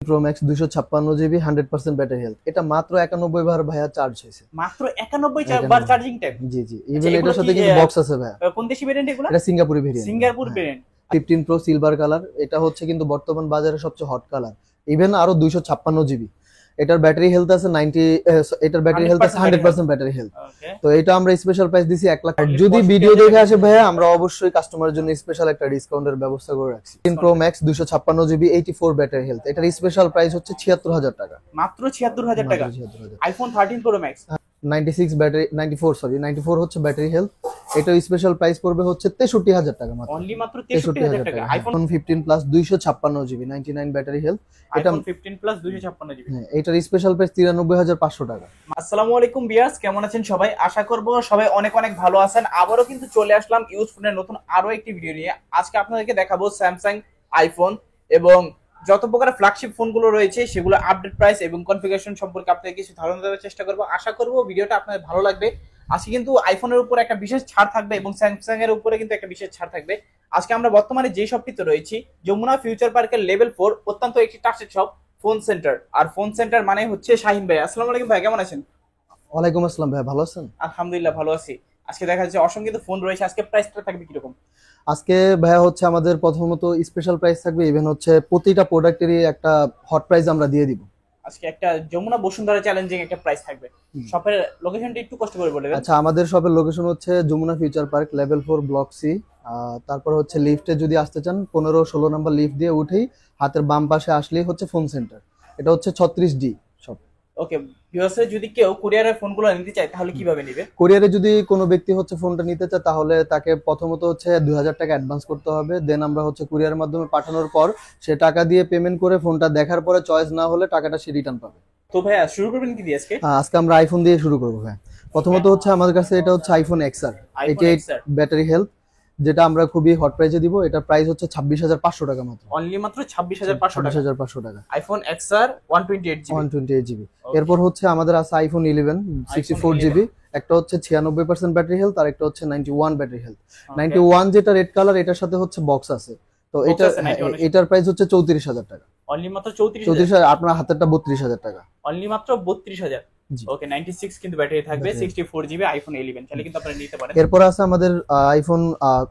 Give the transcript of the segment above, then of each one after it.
Pro Max 256 GB 100% battery health. এটা মাত্র 91 বার ভাইয়া চার্জ হয়েছে। মাত্র 91 বার চার্জিং টাইম। জি জি, ইভেন এটার সাথে কিন্তু বক্স আছে ভাইয়া। কোন দেশি ভেরিয়েন্ট এগুলো? এটা সিঙ্গাপুরি variant. Singapore variant. 15 pro silver colour, এটা হচ্ছে কিন্তু বর্তমান বাজারে সবচেয়ে হট কালার। ইভেন আরো 256 জিবি। এটার ব্যাটারি হেলথ আছে 90, এটার ব্যাটারি হেলথ আছে 100% ব্যাটারি হেলথ। তো এটা আমরা স্পেশাল প্রাইস দিছি 1 লাখ। যদি ভিডিও দেখে আসে ভাইয়া, আমরা অবশ্যই কাস্টমারের জন্য স্পেশাল একটা ডিসকাউন্টের ব্যবস্থা করে রাখছি। 15 pro Max 256 GB 84 battery health, এটার স্পেশাল প্রাইস হচ্ছে 76000 টাকা। মাত্র 76000 টাকা। আইফোন 13 প্রো ম্যাক্স 96 ব্যাটারি 94 হচ্ছে ব্যাটারি হেলথ, এটা স্পেশাল প্রাইস পড়বে হচ্ছে 63000 টাকা মাত্র। অনলি মাত্র 63000 টাকা। IPhone 15 plus 256 GB 99 battery health, এটা আইফোন 15 প্লাস 256 জিবি। হ্যাঁ, এটার স্পেশাল প্রাইস 93500 টাকা। আসসালামু আলাইকুম ভিউয়ার্স, কেমন আছেন সবাই? আশা করব সবাই অনেক অনেক ভালো আছেন। আবারো কিন্তু চলে আসলাম ইউজ ফোনের নতুন আরো একটি ভিডিও নিয়ে। আজকে আপনাদেরকে দেখাবো স্যামসাং আইফোন এবং যত প্রকার ফ্ল্যাগশিপ ফোনগুলো রয়েছে সেগুলো আপডেট প্রাইস এবং কনফিগারেশন সম্পর্কে আপনাদের কিছু ধারণা দেওয়ার চেষ্টা করব। আশা করব ভিডিওটা আপনাদের ভালো লাগবে। আজকে কিন্তু আইফোনের উপর একটা বিশেষ ছাড় থাকবে এবং স্যামসাং এর উপরে কিন্তু একটা বিশেষ ছাড় থাকবে। আজকে আমরা বর্তমানে যে শপটিতে রয়েছি, যমুনা ফিউচার পার্কের লেভেল 4, অত্যন্ত একটি ট্রাস্টেড শপ, ফোন সেন্টার। আর ফোন সেন্টার মানে হচ্ছে শাহিন ভাই। আসসালামু আলাইকুম ভাই, কেমন আছেন? ওয়ালাইকুম আসসালাম ভাই, ভালো আছেন? আলহামদুলিল্লাহ ভালো আছি। আজকে দেখা যাচ্ছে অসংখ্য ফোন রয়েছে, আজকে প্রাইসটা থাকবে কি রকম? আজকে ভাইয়া হচ্ছে আমাদের প্রথমত স্পেশাল প্রাইস থাকবে, ইভেন হচ্ছে প্রতিটা প্রোডাক্টেরই একটা হট প্রাইস আমরা দিয়ে দিব। আজকে একটা যমুনা বসুন্ধরা চ্যালেঞ্জিং একটা প্রাইস থাকবে। শপের লোকেশনটা একটু কষ্ট করে বলে দেন। আচ্ছা, আমাদের শপের লোকেশন হচ্ছে Jamuna future park level 4 block C. তারপর হচ্ছে লিফটে যদি আসতে চান 15-16 নম্বর লিফট দিয়ে উঠেই হাতের বাম পাশে আসলেই হচ্ছে ফোন সেন্টার। এটা হচ্ছে 36D শপ। ওকে ভিউয়ার্স, যদি কেউ কুরিয়ারের ফোনগুলো নিতে চায় তাহলে কিভাবে নেবে? কুরিয়ারে যদি কোনো ব্যক্তি হচ্ছে ফোনটা নিতে চায় তাহলে তাকে প্রথমত হচ্ছে 2000 টাকা অ্যাডভান্স করতে হবে। দেন আমরা হচ্ছে কুরিয়ারের মাধ্যমে পাঠানোর পর সে টাকা দিয়ে পেমেন্ট করে ফোনটা দেখার পরে চয়েস না হলে টাকাটা সে রিটার্ন পাবে। তো ভাইয়া শুরু করবেন কি দিয়ে আজকে? আজকে আমরা আইফোন দিয়ে শুরু করবো ভাই। প্রথমত হচ্ছে আমাদের কাছে এটা হচ্ছে আইফোন XR 88 ব্যাটারি হেলথ, যেটা আমরা খুবই হট প্রাইসে দিব। এটা প্রাইস হচ্ছে 26500 টাকা মাত্র। অনলি মাত্র 26500 টাকা। IPhone XR 128 GB. এরপর হচ্ছে আমাদের আছে আইফোন 11 64 জিবি, একটা হচ্ছে 96% ব্যাটারি হেলথ আর একটা হচ্ছে 91 ব্যাটারি হেলথ। 91 যেটা রেড কালার, এটার সাথে হচ্ছে বক্স আছে। তো এটার প্রাইস হচ্ছে 34000 টাকা। অনলি মাত্র 34000। আপনার হাতেরটা 32000 টাকা। অনলি মাত্র 32000। ওকে 96 কিন্তু ব্যাটারি থাকবে, 64 জিবি আইফোন 11, তাহলে কিন্তু আপনারা নিতে পারেন। এরপর আছে আমাদের আইফোন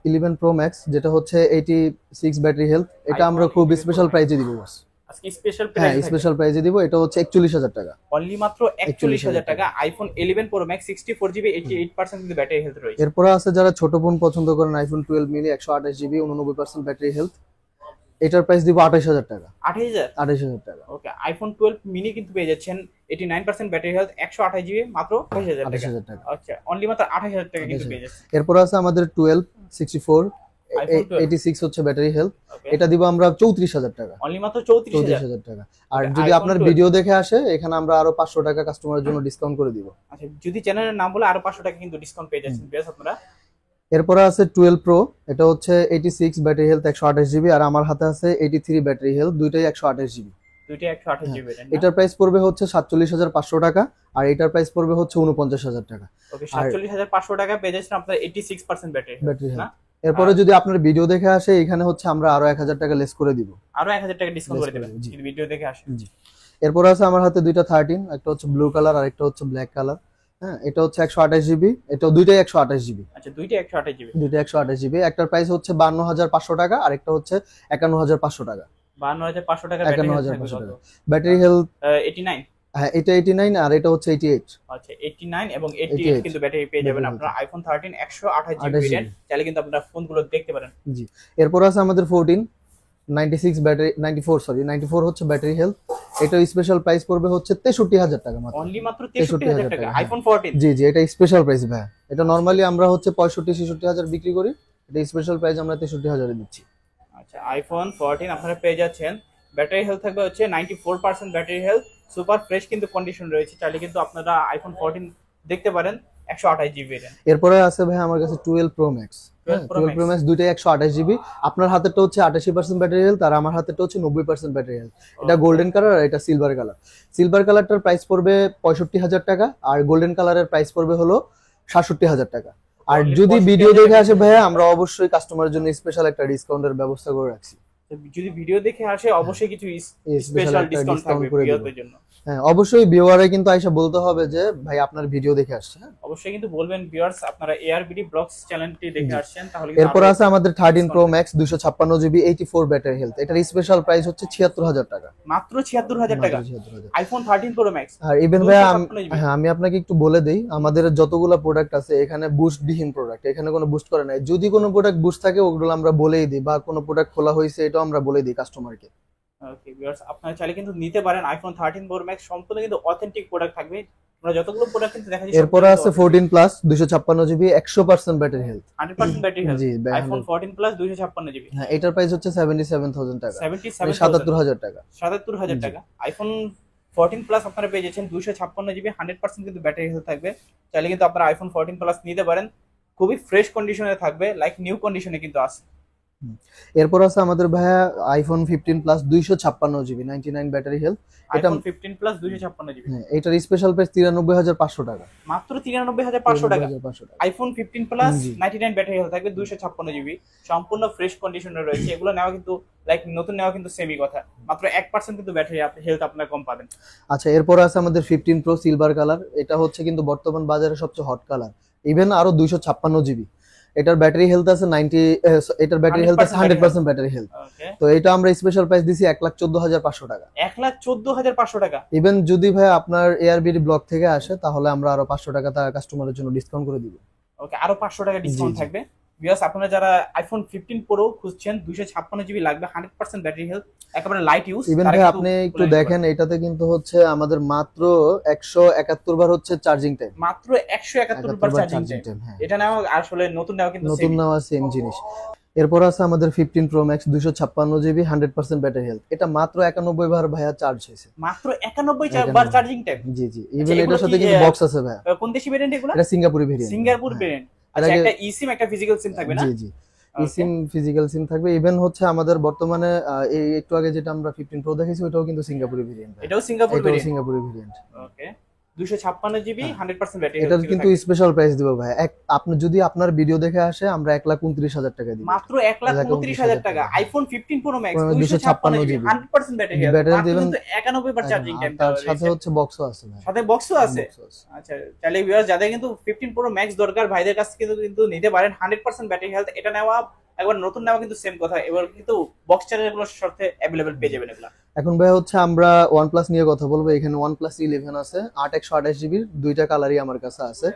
11 প্রো ম্যাক্স, যেটা হচ্ছে 86 ব্যাটারি হেলথ। এটা আমরা খুব স্পেশাল প্রাইসে দিব বস। আজকে স্পেশাল প্রাইস, স্পেশাল প্রাইসে দিব। এটা হচ্ছে 41000 টাকা। অনলি মাত্র 41000 টাকা আইফোন 11 প্রো ম্যাক্স 64 জিবি 88% কিন্তু ব্যাটারি হেলথ রয়েছে। এরপর আছে যারা ছোট ফোন পছন্দ করেন, iPhone 12 mini 128 GB 89% battery health, এটার প্রাইস দিব 28000 টাকা। 28000 টাকা। ওকে আইফোন 12 মিনি কিন্তু পেয়ে যাচ্ছেন 89% ব্যাটারি হেলথ 128 জিবি মাত্র 28000 টাকা। আচ্ছা অনলি মাত্র 28000 টাকা কিন্তু পেয়ে যাচ্ছেন। এরপর আছে আমাদের 12 64 86 হচ্ছে ব্যাটারি হেলথ, এটা দিব আমরা 34000 টাকা। অনলি মাত্র 34000 টাকা। আর যদি আপনার ভিডিও দেখে আসে, এখানে আমরা আরো 500 টাকা কাস্টমারের জন্য ডিসকাউন্ট করে দিব। আচ্ছা, যদি চ্যানেলের নাম বলে আরো 500 টাকা কিন্তু ডিসকাউন্ট পেয়ে যাচ্ছেন বেশ আপনারা। এরপর আছে 12 প্রো, এটা হচ্ছে 86 ব্যাটারি হেলথ 128 জিবি, আর আমার হাতে আছে 83 ব্যাটারি হেলথ, দুইটাই 128 জিবি। দুইটাই 128 জিবি। এটার প্রাইস পড়বে হচ্ছে 47500 টাকা, আর এটার প্রাইস পড়বে হচ্ছে 49000 টাকা। ওকে 47500 টাকা পেয়ে যাচ্ছেন আপনারা 86% ব্যাটারি হেলথ। এরপরে যদি আপনার ভিডিও দেখে আসে, এখানে হচ্ছে আমরা আরো 1000 টাকা লেস করে দিব। আরো 1000 টাকা ডিসকাউন্ট করে দিবেন যদি ভিডিও দেখে আসে। জি। এরপর আছে আমার হাতে দুইটা 13, একটা হচ্ছে ব্লু কালার আর একটা হচ্ছে ব্ল্যাক কালার। হ্যাঁ, এটা হচ্ছে 128 জিবি, এটা দুইটাই 128 জিবি। আচ্ছা দুইটাই 128 জিবি। দুইটাই 128 জিবি। একটার প্রাইস হচ্ছে 52500 টাকা আর একটা হচ্ছে 51500 টাকা। 52500 টাকা 51500 টাকা। Battery health 89। হ্যাঁ, এটা 89 আর এটা হচ্ছে 88। আচ্ছা 89 এবং 88 কিন্তু ব্যাটারি পেয়ে যাবেন আপনারা আইফোন 13 128 জিবি ভেরিয়েন্ট, চাইলে কিন্তু আপনারা ফোনগুলো দেখতে পারেন। জি। এরপর আছে আমাদের 14 96 ব্যাটারি 94 হচ্ছে ব্যাটারি হেলথ, এটা স্পেশাল প্রাইস পড়বে হচ্ছে 63000 টাকা মাত্র। অনলি মাত্র 63000 টাকা আইফোন 14। জি জি, এটা স্পেশাল প্রাইস ভাই। এটা নরমালি আমরা হচ্ছে 65-66000 বিক্রি করি, এটা স্পেশাল প্রাইস আমরা 63000 এ দিচ্ছি। আচ্ছা আইফোন 14 আপনারা পেয়ে যাচ্ছেন, ব্যাটারি হেলথ থাকবে হচ্ছে 94% ব্যাটারি হেলথ, সুপার ফ্রেশ কিন্তু কন্ডিশন রয়েছে, চাইলে কিন্তু আপনারা আইফোন 14 দেখতে পারেন 128 জিবি ভেরিয়েন্ট। এরপরে আছে ভাই আমার কাছে 12 প্রো ম্যাক্স। 12 প্রো ম্যাক্স দুইটাই 128 জিবি। আপনার হাতেরটা হচ্ছে 88% ব্যাটারি হেলথ আর আমার হাতেরটা হচ্ছে 90% ব্যাটারি হেলথ। এটা গোল্ডেন কালার আর এটা সিলভার কালার। সিলভার কালারটার প্রাইস পড়বে 65000 টাকা আর গোল্ডেন কালারের প্রাইস পড়বে হলো 67000 টাকা। আর যদি ভিডিও দেখে আসে ভাইয়া, আমরা অবশ্যই কাস্টমারের জন্য স্পেশাল একটা ডিসকাউন্টের ব্যবস্থা করে রাখছি। যদি ভিডিও দেখে আসে অবশ্যই কিছু স্পেশাল স্পেশাল একটা ডিসকাউন্ট ডিসকাউন্ট থাকবে করে দিব। ভিউয়ারদের জন্য। হ্যাঁ অবশ্যই ভিউয়ারে কিন্তু আইসা বলতে হবে যে ভাই আপনার ভিডিও দেখে আসছে। হ্যাঁ অবশ্যই কিন্তু বলবেন ভিউয়ার্স আপনারা এআরবিডি ব্লগস চ্যানেলটি দেখে আসছেন, তাহলে এরপর আছে আমাদের 13 Pro Max 256 GB 84 battery health. এটার স্পেশাল প্রাইস হচ্ছে 76000 টাকা, মাত্র 76000 টাকা। 76000। IPhone 13 Pro Max. আর ইভেন ভাই হ্যাঁ আমি আপনাকে একটু বলে দেই, আমাদের যতগুলো প্রোডাক্ট আছে এখানে বুস্ট বিহীন প্রোডাক্ট, এখানে কোনো বুস্ট করে নাই। যদি কোনো প্রোডাক্ট বুস্ট থাকে ওগুলো আমরা বলেই দিই, বা কোনো প্রোডাক্ট খোলা হয়েছে এটাও আমরা বলে দিই কাস্টমারকে। ওকে ভিউয়ার্স আপনারা চাইলে কিন্তু নিতে পারেন আইফোন 13 প্রো ম্যাক্স, সম্পূর্ণ কিন্তু অথেন্টিক প্রোডাক্ট থাকবে। আমরা যতগুলো প্রোডাক্ট কিন্তু দেখাচ্ছি এরপর আছে 14 plus 256 GB 100% battery health. 100% battery health. জি আইফোন 14 প্লাস 256 জিবি। হ্যাঁ এটার প্রাইস হচ্ছে 77000 টাকা, 77000 টাকা। 77000 টাকা। আইফোন 14 প্লাস আপনারা পেয়ে যাচ্ছেন 256 জিবি, 100% কিন্তু ব্যাটারি হেলথ থাকবে। চাইলে কিন্তু আপনারা আইফোন 14 প্লাস নিতে পারেন, খুবই ফ্রেশ কন্ডিশনে থাকবে, লাইক নিউ কন্ডিশনে কিন্তু আছে। এরপর আছে আমাদের ভাইয়া iPhone 15 plus 256 GB 99 battery health. এটা আইফোন 15 প্লাস 256 জিবি। হ্যাঁ এটার স্পেশাল প্রাইস 93500 টাকা, মাত্র 93500 টাকা। 93500 টাকা। আইফোন 15 প্লাস 99 ব্যাটারি হেলথ থাকবে, 256 জিবি, সম্পূর্ণ ফ্রেশ কন্ডিশনে রয়েছে। এগুলো নেওয়া কিন্তু লাইক নতুন নেওয়া কিন্তু সেমই কথা, মাত্র 1% কিন্তু ব্যাটারি হেলথ আপনারা কম পাবেন। আচ্ছা এরপর আছে আমাদের 15 প্রো সিলভার কালার। এটা হচ্ছে কিন্তু বর্তমান বাজারে সবচেয়ে হট কালার, ইভেন আরো 256 জিবি। এটার ব্যাটারি হেলথ আছে 90, এটার ব্যাটারি হেলথ আছে 100% ব্যাটারি হেলথ। ওকে, তো এটা আমরা স্পেশাল প্রাইস দিছি 1,14,500 টাকা। 1,14,500 টাকা। ইভেন যদি ভাই আপনার এআরবিডি ব্লক থেকে আসে তাহলে আমরা আরো 500 টাকা তার কাস্টমারের জন্য ডিসকাউন্ট করে দিব। ওকে, আরো 500 টাকা ডিসকাউন্ট জি, জি। থাকবে। ভিউয়ার্স আপনারা যারা আইফোন 15 প্রো খুঁজছেন, 256 জিবি লাগবে, 100% ব্যাটারি হেলথ, একেবারে লাইট ইউজ। ইভেন ভাই আপনি একটু দেখেন এটাতে কিন্তু হচ্ছে আমাদের মাত্র 171 বার হচ্ছে চার্জিং টাইম, মাত্র 171 বার চার্জিং টাইম। হ্যাঁ এটা নেওয়া আসলে নতুন নেওয়া কিন্তু নতুন নেওয়া সেম জিনিস। এরপর আছে আমাদের 15 pro Max 256 GB 100% battery health. এটা মাত্র 91 বার ভাইয়া চার্জ হয়েছে, মাত্র 91 বার চার্জিং টাইম। জি জি। ইভেন এটার সাথে কিন্তু বক্স আছে ভাইয়া। কোন দেশি ভেরিয়েন্ট এগুলো? এটা সিঙ্গাপুরি ভেরিয়েন্ট। Singapore variant. আচ্ছা, একটা ইসিম একটা ফিজিক্যাল সিম থাকবে না? জি জি, ইসিম ফিজিক্যাল সিম থাকবে। ইভেন হচ্ছে আমাদের বর্তমানে এই একটু আগে যেটা আমরা 15 প্রো দেখেছি ওটাও কিন্তু সিঙ্গাপুরি ভেরিয়েন্ট। এটাও সিঙ্গাপুর ভেরিয়েন্ট। সিঙ্গাপুরি ভেরিয়েন্ট। ওকে, 256 জিবি 100% ব্যাটারি। এটার কিন্তু স্পেশাল প্রাইস দিব ভাই, আপনি যদি আপনার ভিডিও দেখে আসে আমরা 1,29,000 টাকা দিব, মাত্র 1,29,000 টাকা। IPhone 15 pro Max 256 GB 100% battery health, battery মাত্র দিবেন কিন্তু 91 বার চার্জিং টাইম। তার সাথে হচ্ছে বক্সও আছে ভাই, সাথে বক্সও আছে। আচ্ছা, তাহলে ভিউয়ার্স যাদের কিন্তু 15 প্রো ম্যাক্স দরকার ভাইদের কাছ থেকে কিন্তু নিতে পারেন, 100% ব্যাটারি হেলথ। এটা নেওয়া একবার নতুন নেওয়া কিন্তু সেম কথা, এবার কিন্তু বক্স চার্জারগুলোর সাথে अवेलेबल পেয়ে যাবেন এগুলা। এখন ভাই হচ্ছে আমরা OnePlus নিয়ে কথা বলবো। এখানে OnePlus 11 আছে 8/128 জিবির, দুইটা কালারই আমার কাছে আছে।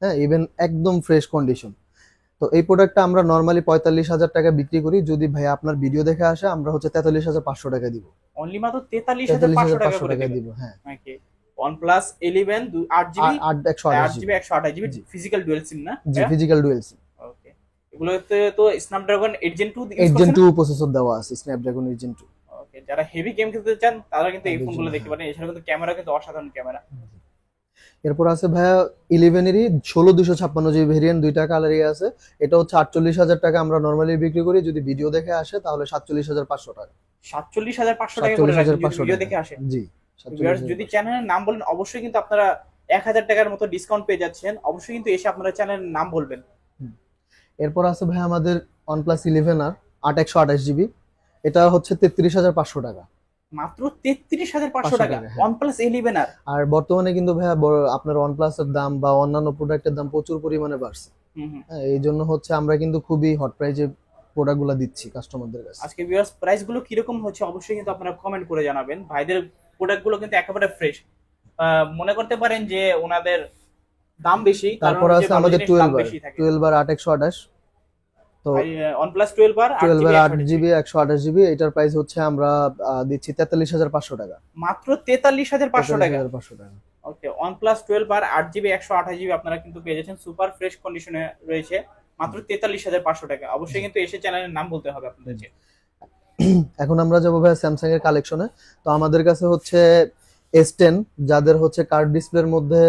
হ্যাঁ ইভেন একদম ফ্রেশ কন্ডিশন। তো এই প্রোডাক্টটা আমরা নরমালি 45,000 টাকা বিক্রি করি, যদি ভাই আপনার ভিডিও দেখে আসে আমরা হচ্ছে 43,500 টাকা দিব। অনলি মাত্র 43,500 টাকা করে দিব। হ্যাঁ okay, OnePlus 11 8GB 8/128 8GB physical dual SIM না? জি ফিজিক্যাল ডুয়াল সিম। ওকে, এগুলোতে তো স্ন্যাপড্রাগন 8 Gen 2 8 Gen 2 প্রসেসর দেওয়া আছে, স্ন্যাপড্রাগন 8 Gen 2। ওকে, যারা হেভি গেম খেলতে চান তারা কিন্তু এই ফোনগুলো দেখতে পারেন। এছাড়া কিন্তু ক্যামেরা কিন্তু অসাধারণ ক্যামেরা। এরপর আছে ভাইয়া 11 এরই 16/256 জিবি ভেরিয়েন্ট, দুইটা কালারই আছে। এটা হচ্ছে 48,000 টাকা আমরা নরমালি বিক্রি করি, যদি ভিডিও দেখে আসে তাহলে 47,500 টাকা। 47,500 টাকা করে রাখেন যদি ভিডিও দেখে আসে। জি, ভিউয়ার্স যদি চ্যানেলের নাম বলেন অবশ্যই কিন্তু আপনারা 1000 টাকার মতো ডিসকাউন্ট পেয়ে যাচ্ছেন। অবশ্যই কিন্তু এসে আপনারা চ্যানেলের নাম বলবেন। এরপর আছে ভাই আমাদের OnePlus 11R 8/128 জিবি। এটা হচ্ছে 33,500 টাকা, মাত্র 33,500 টাকা। হ্যাঁ। OnePlus 11R। আর বর্তমানে কিন্তু ভাইয়া আপনার OnePlus এর দাম বা অন্যান্য প্রোডাক্টের দাম প্রচুর পরিমাণে বাড়ছে। হ্যাঁ এই জন্য হচ্ছে আমরা কিন্তু খুবই হট প্রাইজে প্রোডাক্টগুলো দিচ্ছি কাস্টমারদের কাছে। আজকে ভিউয়ার্স প্রাইস গুলো কিরকম হচ্ছে অবশ্যই কিন্তু আপনারা কমেন্ট করে জানাবেন। ভাইদের প্রোডাক্টগুলো কিন্তু একেবারে ফ্রেশ। মনে করতে পারেন যে ওনাদের দাম বেশি, তারপর আছে আমাদের 12R 8/128। তো OnePlus 12R 8GB 128GB এটার প্রাইস হচ্ছে আমরা দিচ্ছি 43,500 টাকা, মাত্র 43,500 টাকা। 43,500 টাকা। ওকে, OnePlus 12R 8GB 128GB আপনারা কিন্তু পেয়ে যাচ্ছেন, সুপার ফ্রেশ কন্ডিশনে রয়েছে, মাত্র 43,500 টাকা। অবশ্যই কিন্তু এসে চ্যানেলের নাম বলতে হবে আপনাদেরকে। এখন আমরা যাবো ভাই স্যামসাং এর কালেকশনে। তো আমাদের কাছে হচ্ছে S10, যাদের হচ্ছে কার্ভ ডিসপ্লের মধ্যে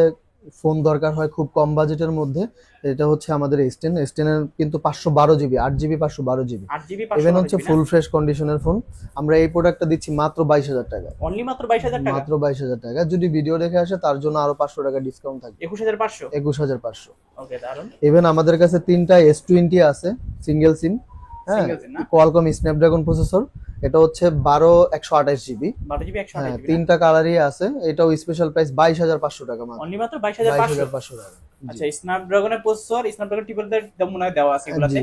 ফোন দরকার হয় খুব কম বাজেটের মধ্যে, এটা হচ্ছে আমাদের S10 এর কিন্তু 512GB 8GB 512GB 8GB even হচ্ছে ফুল ফ্রেশ কন্ডিশনের ফোন। আমরা এই প্রোডাক্টটা দিচ্ছি মাত্র 22,000 টাকা, অনলি মাত্র 22,000 টাকা। মাত্র 22,000 টাকা। যদি ভিডিও দেখে আসে তার জন্য আরো 500 টাকা ডিসকাউন্ট থাকবে, 21,500। 21,500। ওকে, দারুন। ইভেন আমাদের কাছে তিনটা S20 আছে সিঙ্গেল সিম, হ্যাঁ কোয়ালকম স্ন্যাপড্রাগন প্রসেসর। এটা হচ্ছে 12/128 জিবি। 12 GB 128 GB. তিনটা কালারই আছে। এটাও স্পেশাল প্রাইস 22,500 টাকা মাত্র। অনলি মাত্র 22,500 টাকা। আচ্ছা, স্ন্যাপড্রাগনের প্রসেসর, স্ন্যাপড্রাগন ট্রিপলের দাম মনে হয় দেওয়া আছে এগুলাতে।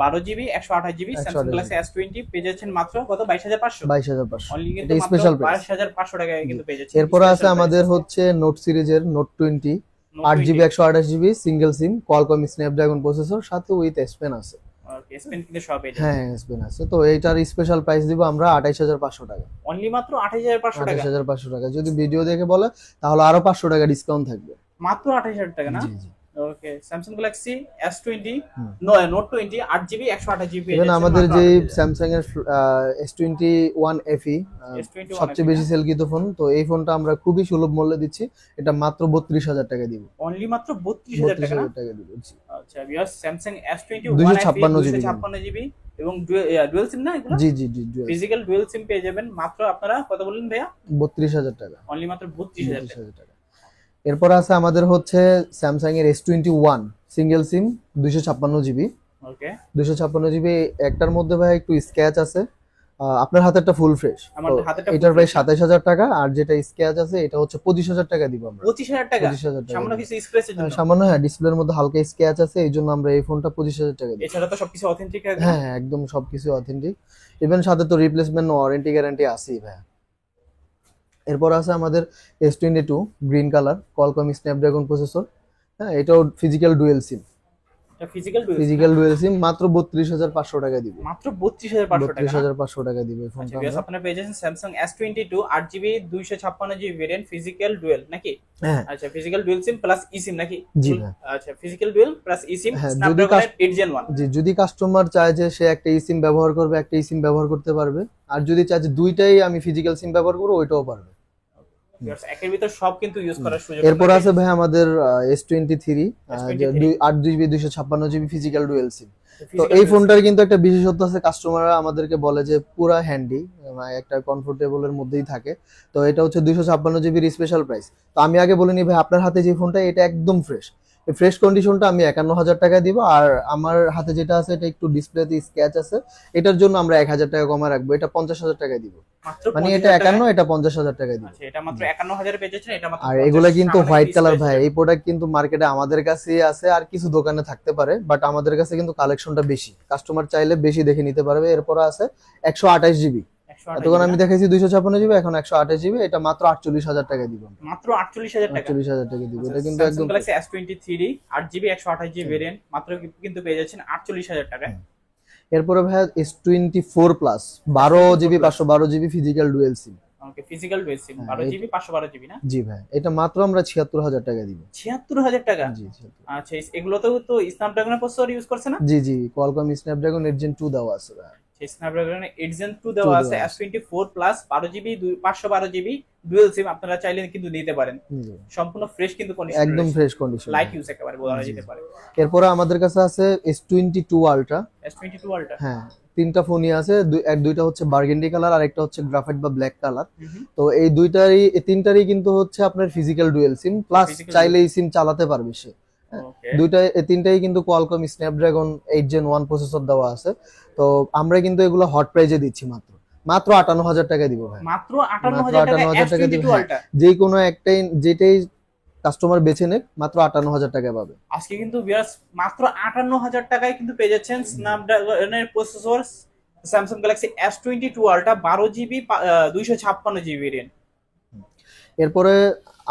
12 GB 128 GB Samsung Galaxy S20 পেয়ে যাচ্ছেন মাত্র কত 22,500। 22,500 অনলি কিন্তু এটা মাত্র স্পেশাল প্রাইস। 22,500 টাকায় কিন্তু পেয়ে যাচ্ছেন। এরপরে আছে আমাদের হচ্ছে নোট সিরিজের নোট 20 8 জিবি 128 জিবি সিঙ্গেল সিম কোয়ালকম স্ন্যাপড্রাগন প্রসেসর সাথে উইথ S Pen আছে। ওকে, S Pen কিন্তু সব পেয়ে যাবেন। হ্যাঁ S Pen আছে। তো এইটার স্পেশাল প্রাইস দিব আমরা 28,500 টাকা। অনলি মাত্র 28,500 টাকা। 28,500 টাকা। যদি ভিডিও দেখে বলে তাহলে আরো 500 টাকা ডিসকাউন্ট থাকবে। মাত্র 28,000 টাকা না? জি জি। Okay, Samsung Galaxy S20 note 20 8 GB 128 GB even আমাদের যে স্যামসাং এর S21 FE সবচেয়ে বেশি সেলকৃত ফোন, তো এই ফোনটা আমরা খুবই সুলভ মূল্যে দিচ্ছি। এটা মাত্র 32,000 টাকা দিব। অনলি মাত্র 32,000 টাকা দিব। আচ্ছা ভিউয়ার্স, স্যামসাং S21 256 জিবি এবং ডুয়াল সিম না এগুলো? জি জি জি। ফিজিক্যাল ডুয়াল সিম পেয়ে যাবেন মাত্র আপনারা কত বললেন ভাইয়া? 32,000 টাকা। অনলি মাত্র 32,000 টাকা। এরপর আছে আমাদের হচ্ছে স্যামসাং এর S21 সিঙ্গেল সিম 256 জিবি। ওকে, 256 জিবি। একটার মধ্যে ভাই একটু স্ক্র্যাচ আছে, আপনার হাতেরটা ফুল ফ্রেশ। আমার হাতেরটা এটার প্রায় 27,000 টাকা, আর যেটা স্ক্র্যাচ আছে এটা হচ্ছে 25,000 টাকা দিব আমরা। 25,000 টাকা? 25,000 টাকা সামান্য কিছু স্ক্র্যাচের জন্য? সামান্য, হ্যাঁ, ডিসপ্লের মধ্যে হালকা স্ক্র্যাচ আছে, এই জন্য আমরা এই ফোনটা 25,000 টাকা দিই। এছাড়া তো সবকিছু অথেন্টিক? হ্যাঁ একদম সবকিছু অথেন্টিক। ইভেন সাথে তো রিপ্লেসমেন্ট ওয়ারেন্টি গ্যারান্টি আছেই ভাই। এরপর আছে আমাদের S22 green colour Qualcomm Snapdragon processor. হ্যাঁ, এটাও ফিজিক্যাল ডুয়েল সিম। এটা ফিজিক্যাল ডুয়েল সিম মাত্র 32,500 টাকা দিব। মাত্র 32,500 টাকা? 32,500 টাকা দিব এই ফোনটা। আচ্ছা, আপনারা পেয়ে যাচ্ছেন Samsung S22 8 GB 256 GB variant physical dual নাকি? হ্যাঁ। আচ্ছা, ফিজিক্যাল ডুয়েল সিম প্লাস ই সিম নাকি? জি ভাই। আচ্ছা, ফিজিক্যাল ডুয়েল প্লাস ই সিম হ্যাঁ, স্ন্যাপড্রাগন 8 Gen 1। জি, যদি কাস্টমার চায় যে সে একটা ই সিম ব্যবহার করবে, একটা ই সিম ব্যবহার করতে পারবে, আর যদি চায় যে দুইটাই আমি ফিজিক্যাল সিম ব্যবহার করব, ওইটাও পারবে। একের ভিতর সব কিন্তু ইউজ করার সুযোগ। এরপর আছে ভাই আমাদের S23 8 GB 256 GB physical dual SIM. তো এই ফোনটার কিন্তু একটা বিশেষত্ব আছে, কাস্টমাররা আমাদেরকে বলে যে পুরা হ্যান্ডি, একটা কমফোর্টেবল এর মধ্যেই থাকে। তো এটা হচ্ছে 256 জিবির স্পেশাল প্রাইস। তো আমি আগে বলে নিই ভাই, আপনার হাতে যে ফোনটা এটা একদম ফ্রেশ, এই ফ্রেশ কন্ডিশনটা আমি 51,000 টাকা দিব। আর আমার হাতে যেটা আছে এটা একটু ডিসপ্লেতে স্ক্র্যাচ আছে, এটার জন্য আমরা 1,000 টাকা কমা রাখবো, এটা 50,000 টাকা দিব। মানে এটা 51, এটা 50,000 টাকা দিব। আচ্ছা, এটা মাত্র 51,000 পেয়ে যাচ্ছেন। এটা মাত্র। আর এগুলা কিন্তু হোয়াইট কালার ভাই, এই প্রোডাক্ট কিন্তু মার্কেটে আমাদের কাছেই আছে, আর কিছু দোকানে থাকতে পারে, বাট আমাদের কাছে কিন্তু কালেকশনটা বেশি, কাস্টমার চাইলে বেশি দেখে নিতে পারবে। এরপর আছে 128 জিবি। তখন আমি দেখাইছি 256 জিবি, এখন 128 জিবি, এটা মাত্র 48,000 টাকা দিব। মাত্র 48,000 টাকা? 48,000 টাকা দিব। এটা কিন্তু একদম Galaxy S23 8 GB 128 GB variant মাত্র কিন্তু পেয়ে যাচ্ছেন 48,000 টাকা। এরপরে ভাই S24 plus 12 GB 512 GB physical dual SIM. Okay, physical dual SIM 12 GB 512 GB না? জি ভাই, এটা মাত্র আমরা 76,000 টাকা দিব। 76,000 টাকা? জি। আচ্ছা, এগুলোতেও তো স্ন্যাপড্রাগনের প্রসেসর ইউজ করছে না? জি জি, কোয়ালকম স্ন্যাপড্রাগন 8 Gen 2 দেওয়া আছে ভাই। স্ন্যাপড্রাগনের 8 Gen 2 দেওয়া আছে। S24 plus 12 GB 512 GB dual SIM আপনারা চাইলে কিন্তু নিতে পারেন। সম্পূর্ণ ফ্রেশ কিন্তু কন্ডিশন, একদম ফ্রেশ কন্ডিশন, লাইট ইউজ একেবারে বলা যেতে পারে। এরপরে আমাদের কাছে আছে S22 আলট্রা। S22 আলট্রা, হ্যাঁ, তিনটা ফোনই আছে। দুইটা হচ্ছে বার্গেন্ডি কালার, আর একটা হচ্ছে গ্রাফাইট বা ব্ল্যাক কালার। তো এই তিনটারই কিন্তু হচ্ছে আপনার ফিজিক্যাল ডুয়েল সিম, প্লাস চাইলে এই সিম চালাতে পারবে সে। তিনটাই কিন্তু কোয়ালকম স্ন্যাপড্রাগন 8 Gen 1 প্রসেসর দেওয়া আছে। তো আমরা কিন্তু এগুলো হট প্রাইজে দিচ্ছি মাত্র 58,000 টাকা দিব ভাই। মাত্র 58,000 টাকা S22 আলট্রা? যে কোনো একটাই, যেটাই কাস্টমার বেছে নেক মাত্র 58,000 টাকা পাবে। আজকে কিন্তু ভিউয়ার্স মাত্র 58,000 টাকায় কিন্তু পেয়ে যাচ্ছেন স্ন্যাপড্রাগনের processor Samsung Galaxy S22 Ultra 12 GB 256 GB variant. এরপরে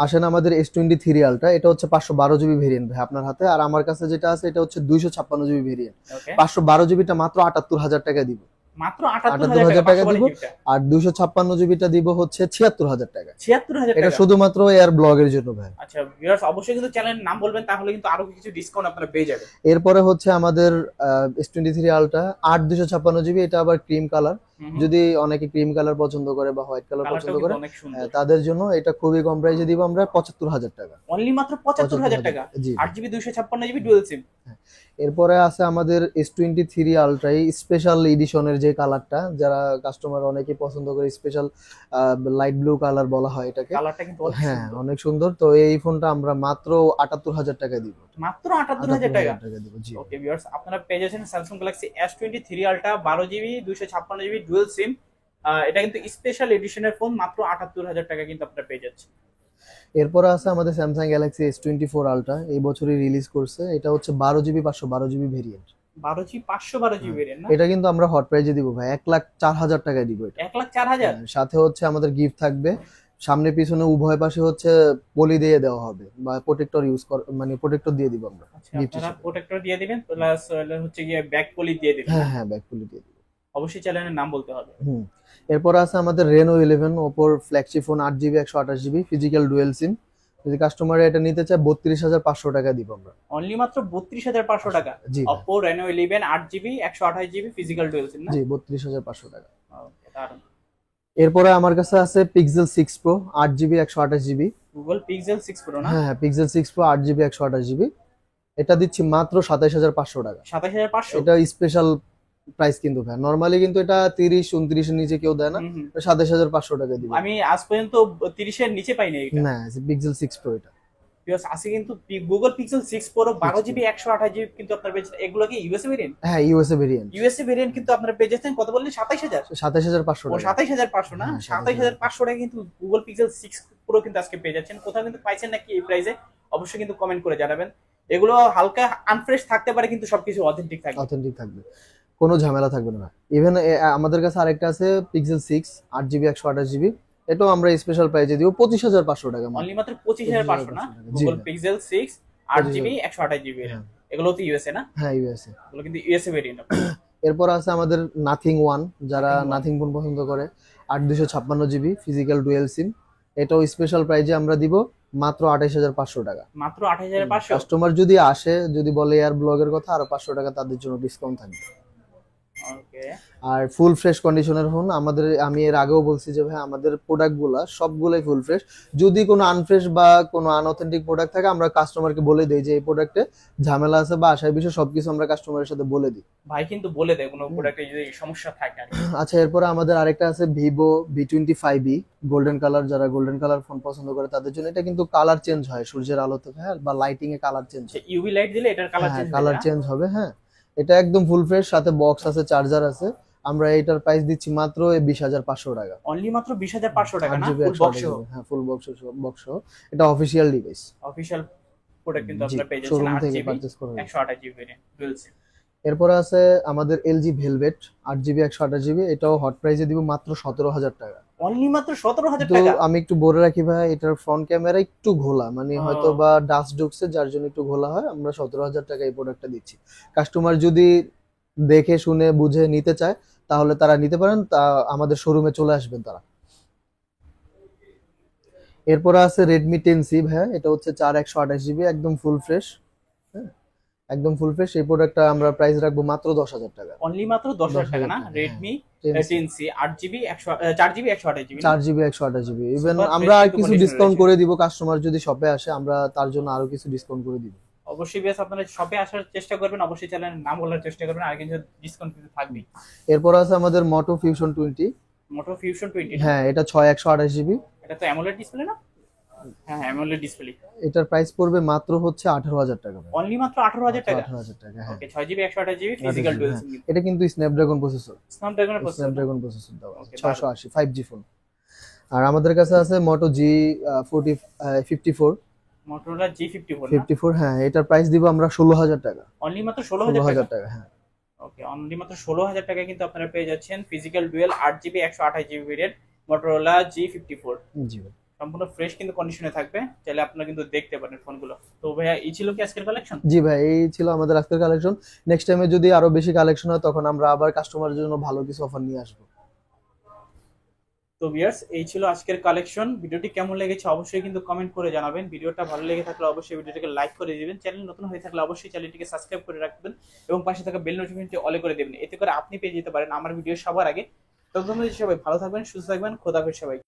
আসেন আমাদের S23 আলট্রা, এটা হচ্ছে 512 জিবি ভেরিয়েন্ট ভাই আপনার হাতে। আর আমার কাছে যেটা আছে এটা হচ্ছে 256 জিবি ভেরিয়েন্ট। 512 জিবিটা মাত্র 78,000 টাকা দিব। মাত্র 78,000 টাকা দিব। আর 256 জিবিটা দিব হচ্ছে 76,000 টাকা। 76,000 টাকা? এটা শুধুমাত্র এয়ার ব্লগের জন্য ভাই। আচ্ছা ভিউয়ার্স, অবশ্যই কিন্তু চ্যানেলের নাম বলবেন, তাহলে কিন্তু আরো কিছু ডিসকাউন্ট আপনারা পেয়ে যাবেন। এরপরে হচ্ছে আমাদের S23 আলট্রা 256 জিবি, এটা আবার ক্রিম কালার। যদি অনেকে ক্রিম কালার পছন্দ করে বা হোয়াইট কালার পছন্দ করে, তাদের জন্য এটা খুবই কম প্রাইসে দিব আমরা 75,000 টাকা। অনলি মাত্র 75,000 টাকা? 8 জিবি 256 জিবি ডুয়াল সিম। এরপরে আছে আমাদের S23 আলট্রা স্পেশাল এডিশনের যে কালারটা, যারা কাস্টমার অনেকে পছন্দ করে, স্পেশাল লাইট ব্লু কালার বলা হয় এটাকে। কালারটা কিন্তু হ্যাঁ অনেক সুন্দর। তো এই ফোনটা আমরা মাত্র 78,000 টাকা দিব। মাত্র 78,000 টাকা দিব। জি। ওকে ভিউয়ার্স, আপনারা পেয়ে যাচ্ছেন Samsung Galaxy S23 Ultra 12 GB 256 GB dual SIM. এটা কিন্তু স্পেশাল এডিশনের ফোন, মাত্র ৭৮,০০০ টাকা কিন্তু আপনারা পেয়ে যাচ্ছেন। এরপর আছে আমাদের স্যামসাং গ্যালাক্সি S24 আলট্রা, এই বছরই রিলিজ করছে। এটা হচ্ছে 12GB 512GB variant. 12GB 512GB variant না? এটা কিন্তু আমরা হট প্রাইজে দিব ভাই, 1,04,000 টাকায় দিব এটা। 1,04,000? সাথে হচ্ছে আমাদের গিফট থাকবে, সামনে পিছনে উভয় পাশে হচ্ছে পলি দিয়ে দেওয়া হবে বা প্রোটেক্টর মানে প্রোটেক্টর দিয়ে দিব আমরা। আচ্ছা, আপনারা প্রোটেক্টর দিয়ে দিবেন প্লাস হচ্ছে গিয়ে ব্যাক পলি দিয়ে দিবেন। হ্যাঁ ব্যাক পলি দিয়ে দিব। অবশ্যই চ্যানেলের নাম বলতে হবে। এরপর আছে আমাদের Reno 11 ওপোর flagship phone, 8GB 128GB physical dual SIM. যদি কাস্টমার এটা নিতে চায় 32,500 টাকা দিব আমরা। অনলি মাত্র 32,500 টাকা। জি Oppo Reno 11 8GB 128GB physical dual SIM না? জি 32,500 টাকা। ওকে, দারুন। এরপরে আমার কাছে আছে Pixel 6 Pro 8GB 128GB। Google Pixel 6 Pro না? হ্যাঁ Pixel 6 Pro 8GB 128GB। এটা দিচ্ছি মাত্র 27,500 টাকা। 27,500? এটা স্পেশাল প্রাইস কিন্তু ভাই, নরমালি কিন্তু এটা 30-29 এর নিচে কেউ দেয় না। 27,500 টাকা দিব। আমি আজ পর্যন্ত 30 এর নিচে পাইনি এটা। না Pixel 6 Pro এটা। বিকজ আছে কিন্তু Google Pixel 6 Pro 12GB 128GB কিন্তু আপনারা পেয়ে যাচ্ছেন। এগুলো কি ইউএসএ ভেরিয়েন্ট? হ্যাঁ ইউএসএ ভেরিয়েন্ট। ইউএসএ ভেরিয়েন্ট কিন্তু আপনারা পেয়ে যাচ্ছেন কত বললেন? 27,000? 27,500 ও টাকা। 27,500 না? হ্যাঁ, 27,500 টাকা কিন্তু Google Pixel 6 Pro কিন্তু আজকে পেয়ে যাচ্ছেন। কোথাও কিন্তু পাইছেন নাকি এই প্রাইসে? অবশ্যই কিন্তু কমেন্ট করে জানাবেন। এগুলো হালকা আনফ্রেশ থাকতে পারে কিন্তু সবকিছু অথেন্টিক থাকবে। অথেন্টিক থাকবে, কোনো ঝামেলা থাকবে না। ইভেন আমাদের কাছে আরেকটা আছে Pixel 6 8GB 128GB। এটাও আমরা স্পেশাল প্রাইসে দিব 25,500 টাকা। অনলি মাত্র 25,500 না? Google Pixel 6 8GB 128GB এগুলো তো ইউএসএ না? হ্যাঁ ইউএসএ। এগুলো কিন্তু ইউএসএ ভেরিয়েন্ট। এরপর আছে আমাদের নাথিং 1, যারা নাথিং ফোন পছন্দ করে, 8 256GB ফিজিক্যাল ডুয়েল সিম। এটাও স্পেশাল প্রাইজে আমরা দিব মাত্র 28,500 টাকা। মাত্র 28,500? কাস্টমার যদি আসে, যদি বলে এয়ার ব্লগের কথা, আরো 500 টাকা তাদের জন্য ডিসকাউন্ট থাকবে। ওকে। আর ফুল ফ্রেশ কন্ডিশনের ফোন আমাদের, আমি এর আগেও বলছি যে ভাই আমাদের প্রোডাক্টগুলো সবগুলোই ফুল ফ্রেশ। যদি কোনো আনফ্রেশ বা কোনো আনঅথেন্টিক প্রোডাক্ট থাকে আমরা কাস্টমারকে বলে দেই যে এই প্রোডাক্টে ঝামেলা আছে বা আশায় বিষয় সবকিছু আমরা কাস্টমারের সাথে বলে দিই। ভাই কিন্তু বলে দেয় কোনো প্রোডাক্টে যদি সমস্যা থাকে। আচ্ছা, এরপরে আমাদের আরেকটা আছে Vivo V25e গোল্ডেন কালার, যারা গোল্ডেন কালার ফোন পছন্দ করে তাদের জন্য। এটা কিন্তু কালার চেঞ্জ হয় সূর্যের আলোতে হ্যাঁ, বা লাইটিং এ কালার চেঞ্জ হয়। ইউভি লাইট দিলে এটার কালার চেঞ্জ হবে। কালার চেঞ্জ হবে হ্যাঁ। এটা একদম ফুল ফ্রেশ, সাথে বক্স আছে, চার্জার আছে। আমরা এটার প্রাইস দিচ্ছি মাত্র 20,500 টাকা। অনলি মাত্র 20,500 টাকা না? ফুল বক্স সহ? হ্যাঁ ফুল বক্স সহ। এটা অফিশিয়াল ডিভাইস, অফিশিয়াল প্রোডাক্ট কিন্তু আপনারা পেয়ে যাচ্ছেন শোরুম থেকে 8GB পারচেজ করে। 128GB variant dual SIM. এরপর আছে আমাদের LG ভেলভেট 8GB 128GB। এটাও হট প্রাইসে দিব মাত্র 17,000 টাকা। অনলি মাত্র 17,000 তো টাকা? আমি একটু বলে রাখি ভাই, এটার ফ্রন্ট ক্যামেরা একটু ঘোলা, মানে হয়তো বা ডাস্ট ঢুকছে যার জন্য একটু ঘোলা হয়। আমরা 17,000 টাকা এই প্রোডাক্টটা দিচ্ছি। কাস্টমার যদি দেখে শুনে বুঝে নিতে চায় তাহলে তারা নিতে পারেন, তা আমাদের শোরুমে চলে আসবেন তারা। এরপর আছে Redmi 10C ভাই, এটা হচ্ছে 4 128GB একদম ফুল ফ্রেশ। হ্যাঁ একদম ফুল ফ্রেশ। এই প্রোডাক্টটা আমরা প্রাইস রাখবো মাত্র 10,000 টাকা। অনলি মাত্র 10,000 টাকা না? Redmi 10C 8GB 4GB 128GB 4GB 128GB। Even আমরা আর কিছু ডিসকাউন্ট করে দিব, কাস্টমার যদি শপে আসে আমরা তার জন্য আরো কিছু ডিসকাউন্ট করে দিব। অবশ্যই বেশ, আপনারা শপে আসার চেষ্টা করবেন, অবশ্যই চ্যানেলের নাম বলার চেষ্টা করবেন, আর কিছু ডিসকাউন্ট কিন্তু থাকবেই। এরপর আছে আমাদের Moto Fusion 20। Moto Fusion 20 হ্যাঁ এটা 6 128GB। এটা তো অ্যামোলেড ডিসপ্লে না? হ্যাঁ অ্যামোলেড ডিসপ্লে। এটার প্রাইস পড়বে মাত্র হচ্ছে 18,000 টাকা। অনলি মাত্র 18,000 টাকা? 18,000 টাকা হ্যাঁ। ওকে, 6GB 128GB ফিজিক্যাল ডুয়াল সিম। এটা কিন্তু স্ন্যাপড্রাগন প্রসেসর। স্ন্যাপড্রাগন প্রসেসর দেওয়া 680 5G ফোন। আর আমাদের কাছে আছে Moto G54। Motorola G54 54 হ্যাঁ, এটার প্রাইস দিব আমরা 16,000 টাকা। অনলি মাত্র 16,000 টাকা হ্যাঁ। ওকে, অনলি মাত্র 16,000 টাকা কিন্তু আপনারা পেয়ে যাচ্ছেন physical dual 8GB 128GB variant Motorola G54। জি ভাই, সম্পূর্ণ ফ্রেশ কিন্তু কন্ডিশনে থাকবে, চাইলে আপনারা কিন্তু দেখতে পারেন ফোনগুলো। তো ভাইয়া এই ছিল কি আজকের কালেকশন? জি ভাই, এই ছিল আমাদের আজকের কালেকশন। নেক্সট টাইমে যদি আরো বেশি কালেকশন হয় তখন আমরা আবার কাস্টমারের জন্য ভালো কিছু অফার নিয়ে আসবো। তো ভিউয়ার্স, এই ছিল আজকের কালেকশন। ভিডিওটি কেমন লেগেছে অবশ্যই কিন্তু কমেন্ট করে জানাবেন। ভিডিওটা ভালো লেগে থাকলে অবশ্যই ভিডিওটিকে লাইক করে দিবেন। চ্যানেল নতুন হয়ে থাকলে অবশ্যই চ্যানেলটিকে সাবস্ক্রাইব করে রাখবেন এবং পাশে থাকা বেল নোটিফিকেশনটি অলে করে দেবেন। এতে করে আপনি পেয়ে যেতে পারেন আমার ভিডিও সবার আগে। ততক্ষণ সবাই ভালো থাকবেন, সুস্থ থাকবেন, খোদা হাফেজ সবাই।